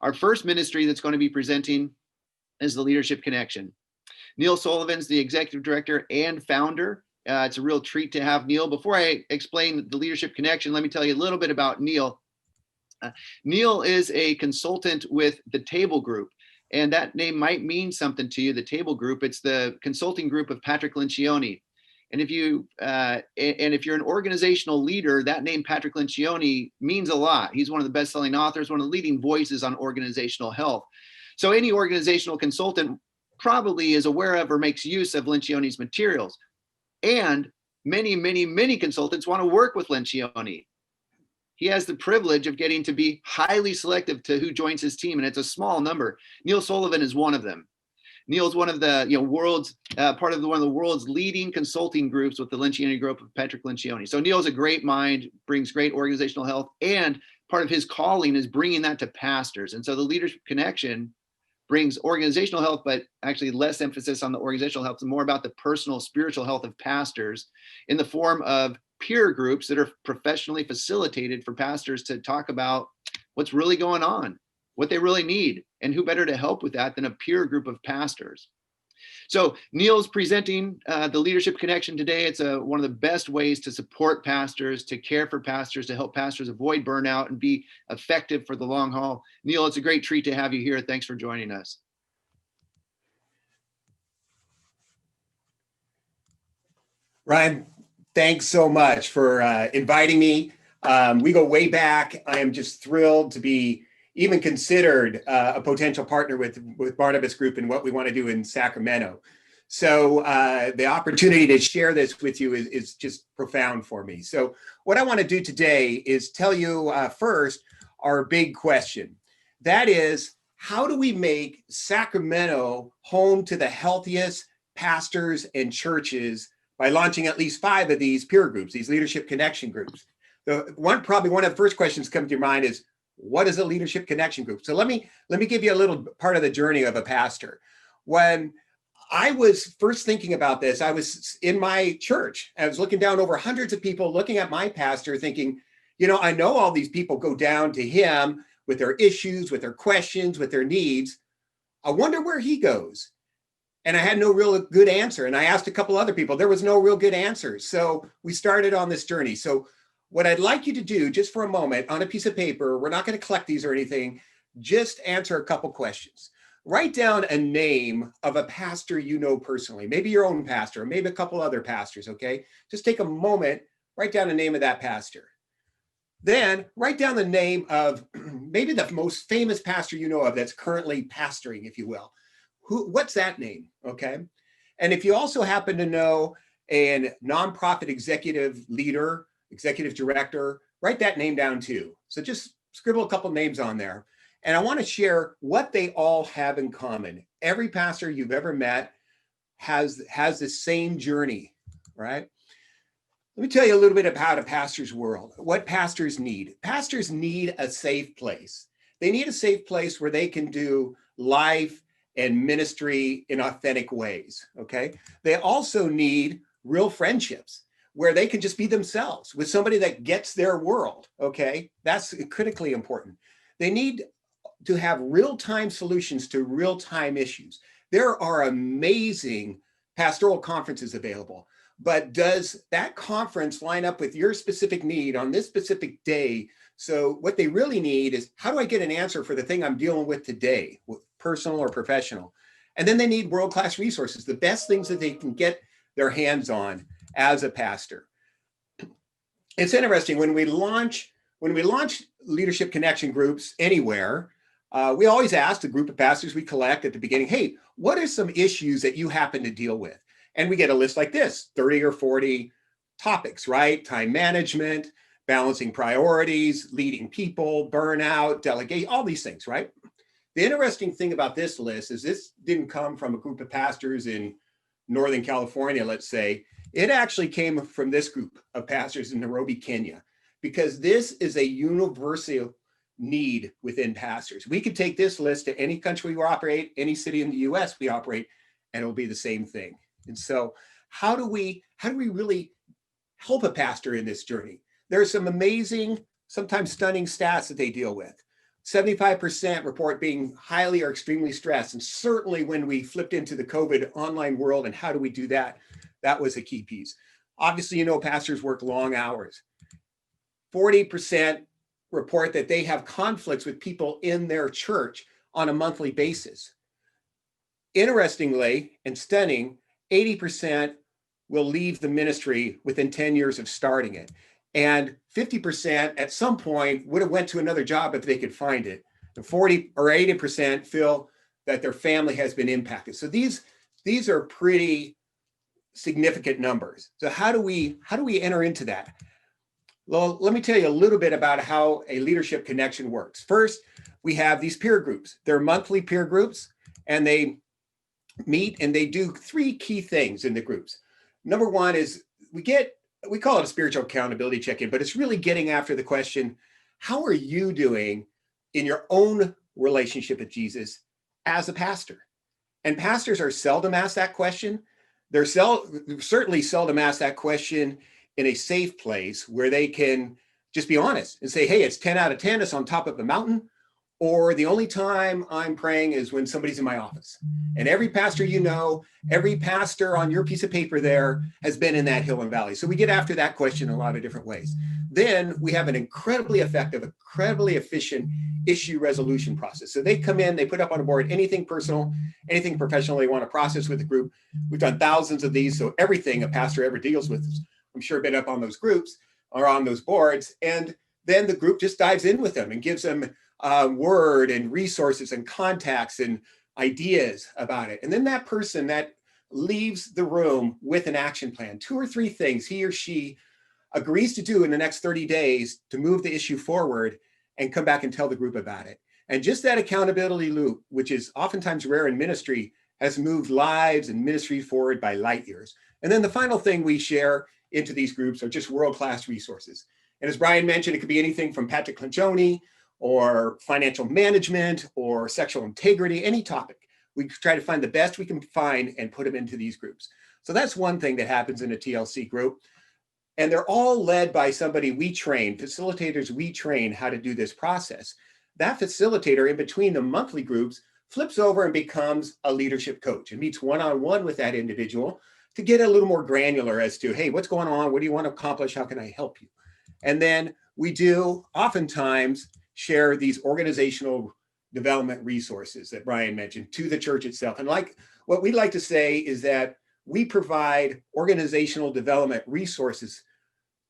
Our first ministry that's going to be presenting is the Leadership Connection. Neil Sullivan's the executive director and founder. It's a real treat to have Neil. Before I explain the Leadership Connection, let me tell you a little bit about Neil. Neil is a consultant with the Table Group, and that name might mean something to you, the Table Group. It's the consulting group of Patrick Lencioni. And if you're an organizational leader, that name Patrick Lencioni means a lot. He's one of the best-selling authors, one of the leading voices on organizational health. So any organizational consultant probably is aware of or makes use of Lencioni's materials. And many, many, many consultants want to work with Lencioni. He has the privilege of getting to be highly selective to who joins his team, and it's a small number. Neil Sullivan is one of them. Neil's one of the world's one of the world's leading consulting groups with the Lencioni Group of Patrick Lencioni. So Neil's a great mind, brings great organizational health, and part of his calling is bringing that to pastors. And so the Leadership Connection brings organizational health, but actually less emphasis on the organizational health, and more about the personal, spiritual health of pastors in the form of peer groups that are professionally facilitated for pastors to talk about what's really going on, what they really need, and who better to help with that than a peer group of pastors. So Neil's presenting the Leadership Connection today. It's one of the best ways to support pastors, to care for pastors, to help pastors avoid burnout and be effective for the long haul. Neil, it's a great treat to have you here. Thanks for joining us. Ryan, thanks so much for inviting me. We go way back. I am just thrilled to be even considered a potential partner with Barnabas Group and what we want to do in Sacramento. So the opportunity to share this with you is just profound for me. So what I want to do today is tell you first our big question. That is, how do we make Sacramento home to the healthiest pastors and churches by launching at least 5 of these peer groups, these Leadership Connection groups? Probably one of the first questions come to your mind is, what is a Leadership Connection group? So let me give you a little part of the journey of a pastor. When I was first thinking about this, I was in my church. I was looking down over hundreds of people, looking at my pastor, thinking, I know all these people go down to him with their issues, with their questions, with their needs. I wonder where he goes. And I had no real good answer. And I asked a couple other people, there was no real good answers. So we started on this journey. So what I'd like you to do just for a moment on a piece of paper, we're not going to collect these or anything, just answer a couple questions. Write down a name of a pastor you know personally, maybe your own pastor, or maybe a couple other pastors, okay? Just take a moment, write down the name of that pastor. Then write down the name of maybe the most famous pastor you know of that's currently pastoring, if you will. What's that name, okay? And if you also happen to know a nonprofit executive leader, executive director, write that name down too. So just scribble a couple names on there. And I want to share what they all have in common. Every pastor you've ever met has the same journey, right? Let me tell you a little bit about a pastor's world, what pastors need. Pastors need a safe place. They need a safe place where they can do life and ministry in authentic ways, okay? They also need real friendships where they can just be themselves with somebody that gets their world, okay? That's critically important. They need to have real-time solutions to real-time issues. There are amazing pastoral conferences available, but does that conference line up with your specific need on this specific day? So what they really need is, how do I get an answer for the thing I'm dealing with today, personal or professional? And then they need world-class resources, the best things that they can get their hands on as a pastor. It's interesting, when we launch Leadership Connection groups anywhere, we always ask the group of pastors we collect at the beginning, hey, what are some issues that you happen to deal with? And we get a list like this, 30 or 40 topics, right? Time management, balancing priorities, leading people, burnout, delegate, all these things, right? The interesting thing about this list is this didn't come from a group of pastors in Northern California, let's say. It actually came from this group of pastors in Nairobi, Kenya, because this is a universal need within pastors. We could take this list to any country we operate, any city in the US we operate, and it'll be the same thing. And so how do we really help a pastor in this journey? There are some amazing, sometimes stunning stats that they deal with. 75% report being highly or extremely stressed. And certainly when we flipped into the COVID online world and how do we do that, that was a key piece. Obviously, pastors work long hours. 40% report that they have conflicts with people in their church on a monthly basis. Interestingly and stunning, 80% will leave the ministry within 10 years of starting it. And 50% at some point would have went to another job if they could find it. And 40 or 80% feel that their family has been impacted. So these are pretty significant numbers. So how do we enter into that? Well, let me tell you a little bit about how a leadership connection works. First, we have these peer groups. They're monthly peer groups, and they meet and they do three key things in the groups. Number one is we call it a spiritual accountability check-in, but it's really getting after the question, how are you doing in your own relationship with Jesus as a pastor? And pastors are seldom asked that question. They're certainly seldom asked that question in a safe place where they can just be honest and say, hey, it's 10 out of 10, it's on top of the mountain, or the only time I'm praying is when somebody's in my office. And every pastor every pastor on your piece of paper there has been in that hill and valley. So we get after that question a lot of different ways. Then we have an incredibly effective, incredibly efficient issue resolution process. So they come in, they put up on a board anything personal, anything professional they want to process with the group. We've done thousands of these, so everything a pastor ever deals with, I'm sure, been up on those groups or on those boards. And then the group just dives in with them and gives them word and resources and contacts and ideas about it. And then that person that leaves the room with an action plan, 2 or 3 things he or she agrees to do in the next 30 days to move the issue forward and come back and tell the group about it. And just that accountability loop, which is oftentimes rare in ministry, has moved lives and ministry forward by light years. And then the final thing we share into these groups are just world-class resources. And as Brian mentioned, it could be anything from Patrick Lencioni or financial management or sexual integrity, any topic. We try to find the best we can find and put them into these groups. So that's one thing that happens in a TLC group. And they're all led by somebody we train, facilitators we train how to do this process. That facilitator in between the monthly groups flips over and becomes a leadership coach and meets one-on-one with that individual to get a little more granular as to, hey, what's going on? What do you want to accomplish? How can I help you? And then we do oftentimes share these organizational development resources that Brian mentioned to the church itself. And like what we like to say is that we provide organizational development resources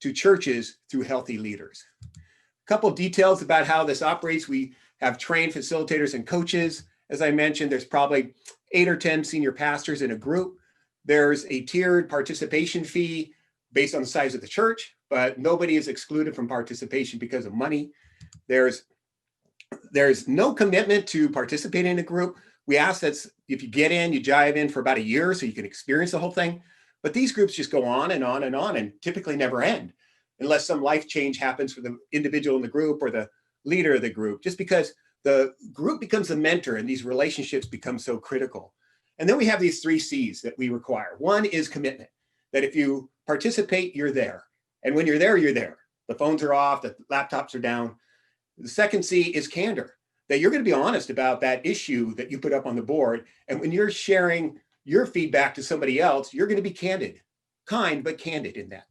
to churches through healthy leaders. A couple of details about how this operates. We have trained facilitators and coaches. As I mentioned, there's probably 8 or 10 senior pastors in a group. There's a tiered participation fee based on the size of the church, but nobody is excluded from participation because of money. There's no commitment to participate in a group. We ask that if you get in, you dive in for about a year so you can experience the whole thing. But these groups just go on and on and on and typically never end unless some life change happens for the individual in the group or the leader of the group, just because the group becomes a mentor and these relationships become so critical. And then we have these 3 C's that we require. One is commitment, that if you participate, you're there. And when you're there, you're there. The phones are off, the laptops are down. The second C is candor, that you're going to be honest about that issue that you put up on the board. And when you're sharing your feedback to somebody else, you're going to be candid, kind, but candid in that.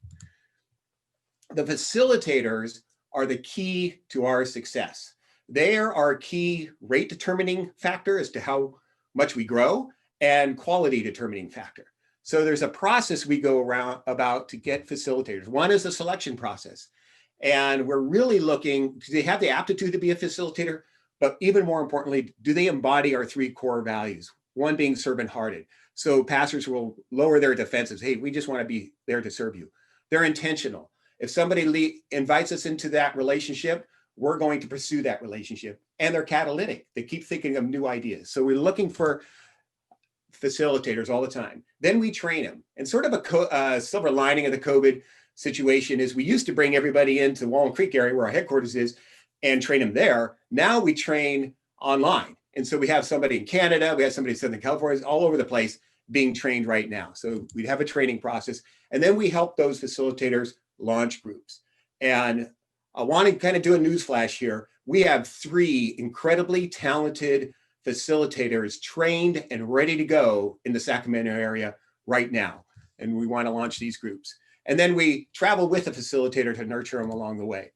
The facilitators are the key to our success. They are our key rate determining factor as to how much we grow and quality determining factor. So there's a process we go around about to get facilitators. One is the selection process. And we're really looking, do they have the aptitude to be a facilitator? But even more importantly, do they embody our 3 core values? One being servant-hearted. So pastors will lower their defenses. Hey, we just want to be there to serve you. They're intentional. If somebody invites us into that relationship, we're going to pursue that relationship. And they're catalytic. They keep thinking of new ideas. So we're looking for facilitators all the time. Then we train them. And sort of a silver lining of the COVID situation is we used to bring everybody into Walnut Creek area where our headquarters is and train them there. Now we train online. And so we have somebody in Canada, we have somebody in Southern California, all over the place being trained right now. So we have a training process. And then we help those facilitators launch groups. And I want to kind of do a newsflash here. we have 3 incredibly talented facilitators trained and ready to go in the Sacramento area right now. And we want to launch these groups. And then we travel with a facilitator to nurture them along the way.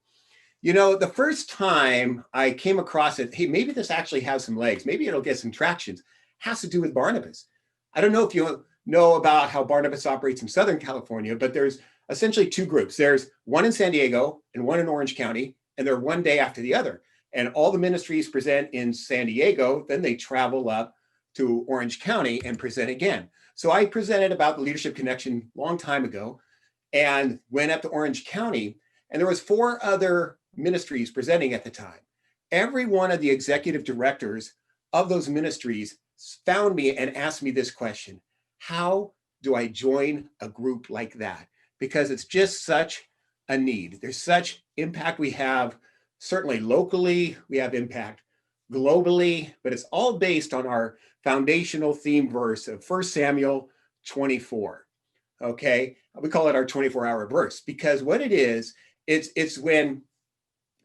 You know, the first time I came across it, hey, maybe this actually has some legs. Maybe it'll get some traction. Has to do with Barnabas. I don't know if you know about how Barnabas operates in Southern California, but there's essentially 2 groups. There's one in San Diego and one in Orange County, and they're one day after the other. And all the ministries present in San Diego, then they travel up to Orange County and present again. So I presented about the Leadership Connection a long time ago and went up to Orange County, and there was 4 other ministries presenting at the time. Every one of the executive directors of those ministries found me and asked me this question: how do I join a group like that? Because it's just such a need. There's such impact we have, certainly locally, we have impact globally, but it's all based on our foundational theme verse of 1 Samuel 24. Okay, we call it our 24-hour verse, because what it is, it's when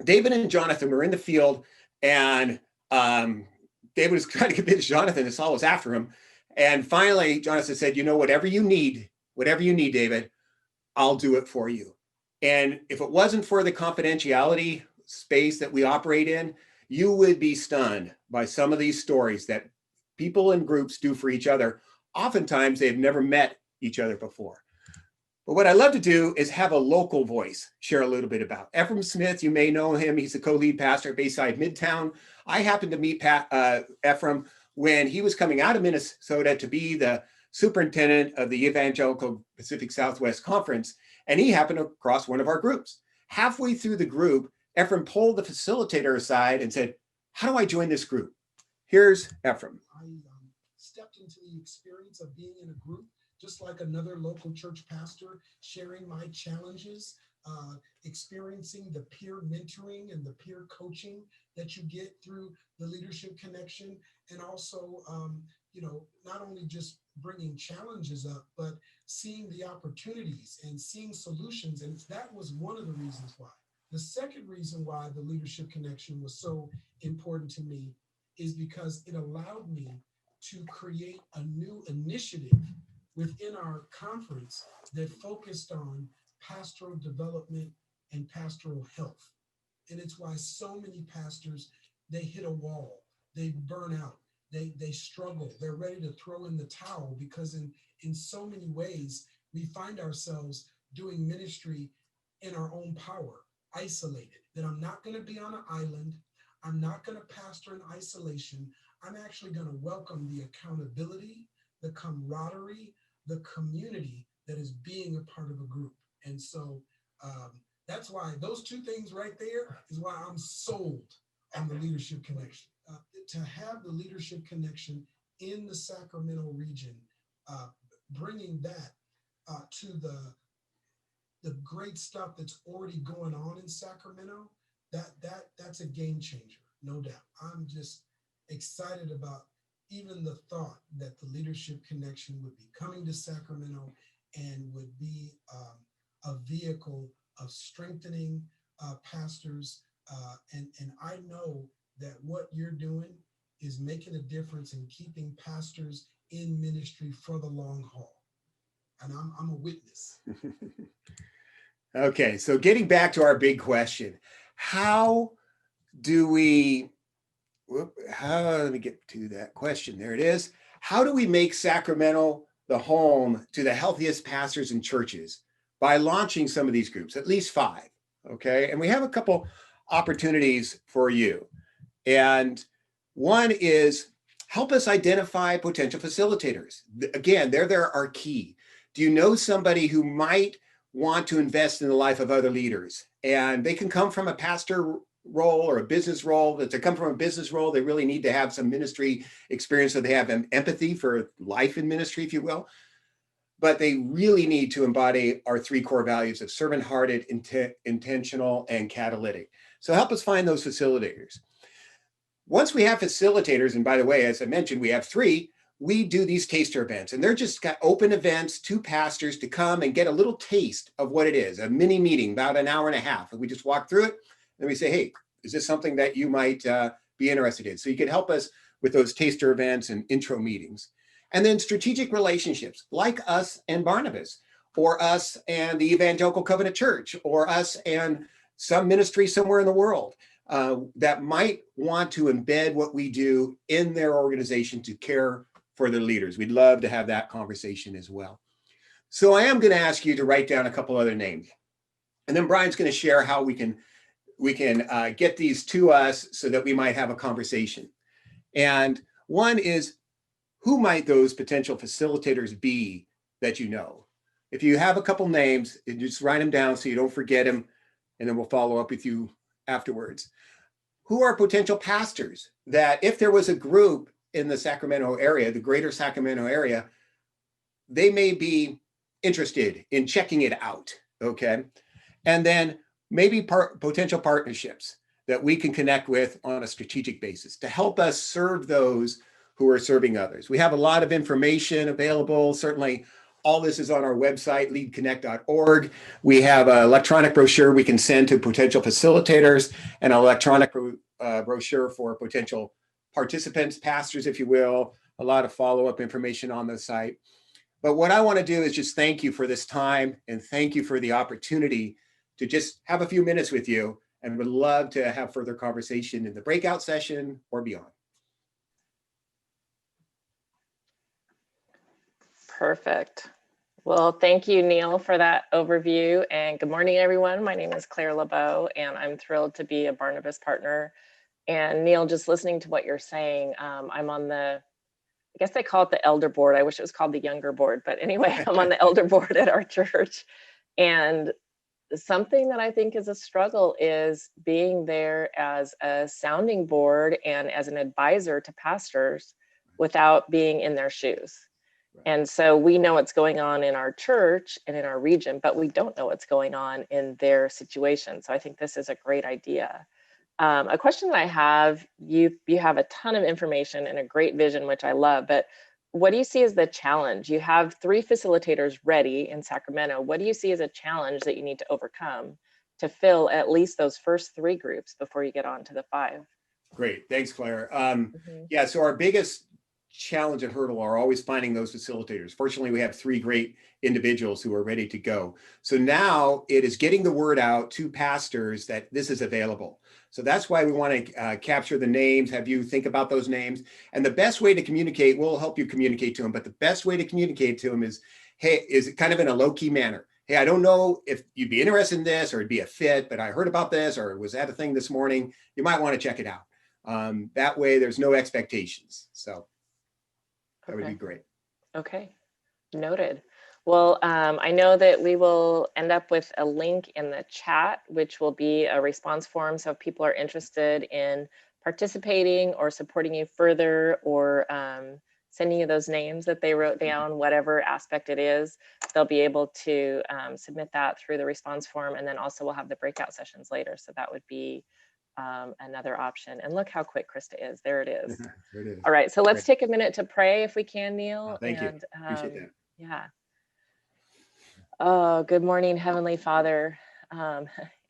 David and Jonathan were in the field, and David was trying to convince Jonathan that Saul was after him. And finally, Jonathan said, you know, whatever you need, David, I'll do it for you. And if it wasn't for the confidentiality space that we operate in, you would be stunned by some of these stories that people in groups do for each other. Oftentimes, they've never met each other before. But what I love to do is have a local voice share a little bit about. Ephraim Smith, you may know him. He's the co-lead pastor at Bayside Midtown. I happened to meet Ephraim when he was coming out of Minnesota to be the superintendent of the Evangelical Pacific Southwest Conference, and he happened to cross one of our groups. Halfway through the group, Ephraim pulled the facilitator aside and said, how do I join this group? Here's Ephraim. I stepped into the experience of being in a group, just like another local church pastor, sharing my challenges, experiencing the peer mentoring and the peer coaching that you get through the Leadership Connection, and also, not only just bringing challenges up, but seeing the opportunities and seeing solutions. And that was one of the reasons why. The second reason why the Leadership Connection was so important to me is because it allowed me to create a new initiative within our conference that focused on pastoral development and pastoral health. And it's why so many pastors, they hit a wall, they burn out, they struggle, they're ready to throw in the towel, because in so many ways, we find ourselves doing ministry in our own power, isolated, that I'm not going to be on an island. I'm not going to pastor in isolation. I'm actually going to welcome the accountability, the camaraderie, the community that is being a part of a group. And so that's why those 2 things right there is why I'm sold on the Leadership Connection. To have the Leadership Connection in the Sacramento region, bringing that to the great stuff that's already going on in Sacramento, that's a game changer, no doubt. I'm just excited about even the thought that the Leadership Connection would be coming to Sacramento and would be a vehicle of strengthening pastors. And I know that what you're doing is making a difference in keeping pastors in ministry for the long haul. And I'm a witness. Okay, so getting back to our big question, how do we, let me get to that question. There it is. How do we make Sacramento the home to the healthiest pastors and churches by launching some of these groups, at least 5, okay? And we have a couple opportunities for you. And one is help us identify potential facilitators. Again, they're our key. Do you know somebody who might want to invest in the life of other leaders? And they can come from a pastor role or a business role. But to come from a business role, they really need to have some ministry experience, so they have an empathy for life in ministry, if you will. But they really need to embody our 3 core values of servant-hearted, intentional, and catalytic. So help us find those facilitators. Once we have facilitators, and by the way, as I mentioned, we have 3, we do these taster events, and they're just got open events to pastors to come and get a little taste of what it is, a mini meeting, about an hour and a half. And we just walk through it and we say, hey, Is this something that you might be interested in? So you could help us with those taster events and intro meetings. And then strategic relationships like us and Barnabas, or us and the Evangelical Covenant Church, or us and some ministry somewhere in the world that might want to embed what we do in their organization to care for their leaders. We'd love to have that conversation as well. So I am going to ask you to write down a couple other names. And then Brian's going to share how we can get these to us so that we might have a conversation. And one is, who might those potential facilitators be that you know? If you have a couple names, just write them down so you don't forget them, and then we'll follow up with you afterwards. Who are potential pastors that if there was a group in the Sacramento area, the greater Sacramento area, they may be interested in checking it out, okay? And then maybe potential partnerships that we can connect with on a strategic basis to help us serve those who are serving others. We have a lot of information available. Certainly, all this is on our website, leadconnect.org. We have an electronic brochure we can send to potential facilitators, and an electronic brochure for potential participants, pastors, if you will, a lot of follow-up information on the site. But what I want to do is just thank you for this time, and thank you for the opportunity to just have a few minutes with you, and would love to have further conversation in the breakout session or beyond. Perfect. Well, thank you, Neil, for that overview. And good morning, everyone. My name is Claire LeBeau, and I'm thrilled to be a Barnabas partner. And Neil, just listening to what you're saying, I'm on the, I guess they call it the elder board. I wish it was called the younger board, but anyway, I'm on the elder board at our church. And something that I think is a struggle is being there as a sounding board and as an advisor to pastors without being in their shoes. And so we know what's going on in our church and in our region, but we don't know what's going on in their situation. So I think this is a great idea. A question that I have, you have a ton of information and a great vision, which I love, but what do you see as the challenge? You have 3 facilitators ready in Sacramento. What do you see as a challenge that you need to overcome to fill at least those first 3 groups before you get on to the 5? Great, thanks, Claire. Yeah, so our biggest challenge and hurdle are always finding those facilitators. Fortunately, we have 3 great individuals who are ready to go. So now it is getting the word out to pastors that this is available. So that's why we want to capture the names, have you think about those names. And the best way to communicate, we'll help you communicate to them, but the best way to communicate to them is, hey, is kind of in a low-key manner. Hey, I don't know if you'd be interested in this or it'd be a fit, but I heard about this or was that a thing this morning? You might want to check it out. That way there's no expectations. So that would be great. Okay, noted. Well, I know that we will end up with a link in the chat, which will be a response form. So if people are interested in participating or supporting you further, or sending you those names that they wrote down, whatever aspect it is, they'll be able to submit that through the response form. And then also we'll have the breakout sessions later. So that would be another option. And look how quick Krista is. There it is. There it is. All right, so let's Great. take a minute to pray if we can, Neil. Thank you. Appreciate that. Yeah. Oh, good morning, Heavenly Father.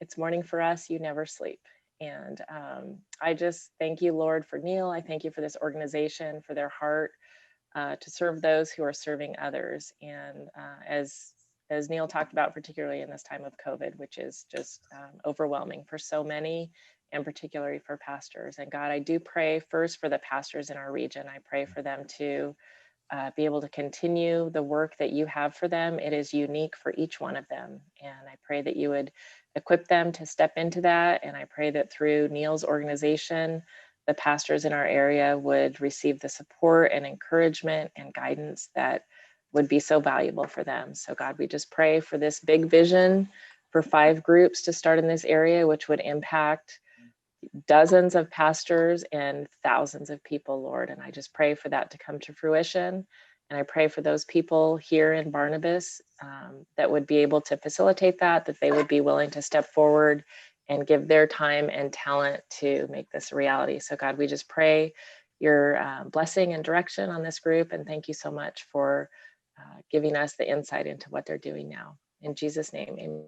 It's morning for us. You never sleep. And I just thank you, Lord, for Neil. I thank you for this organization, for their heart to serve those who are serving others. And as Neil talked about, particularly in this time of COVID, which is just overwhelming for so many, and particularly for pastors. And God, I do pray first for the pastors in our region. I pray for them to be able to continue the work that you have for them. It is unique for each one of them. And I pray that you would equip them to step into that. And I pray that through Neil's organization, the pastors in our area would receive the support and encouragement and guidance that would be so valuable for them. So God, we just pray for this big vision for 5 groups to start in this area, which would impact dozens of pastors and thousands of people, Lord. And I just pray for that to come to fruition. And I pray for those people here in Barnabas that would be able to facilitate that they would be willing to step forward and give their time and talent to make this a reality. So God, we just pray your blessing and direction on this group. And thank you so much for giving us the insight into what they're doing now. In Jesus' name, amen.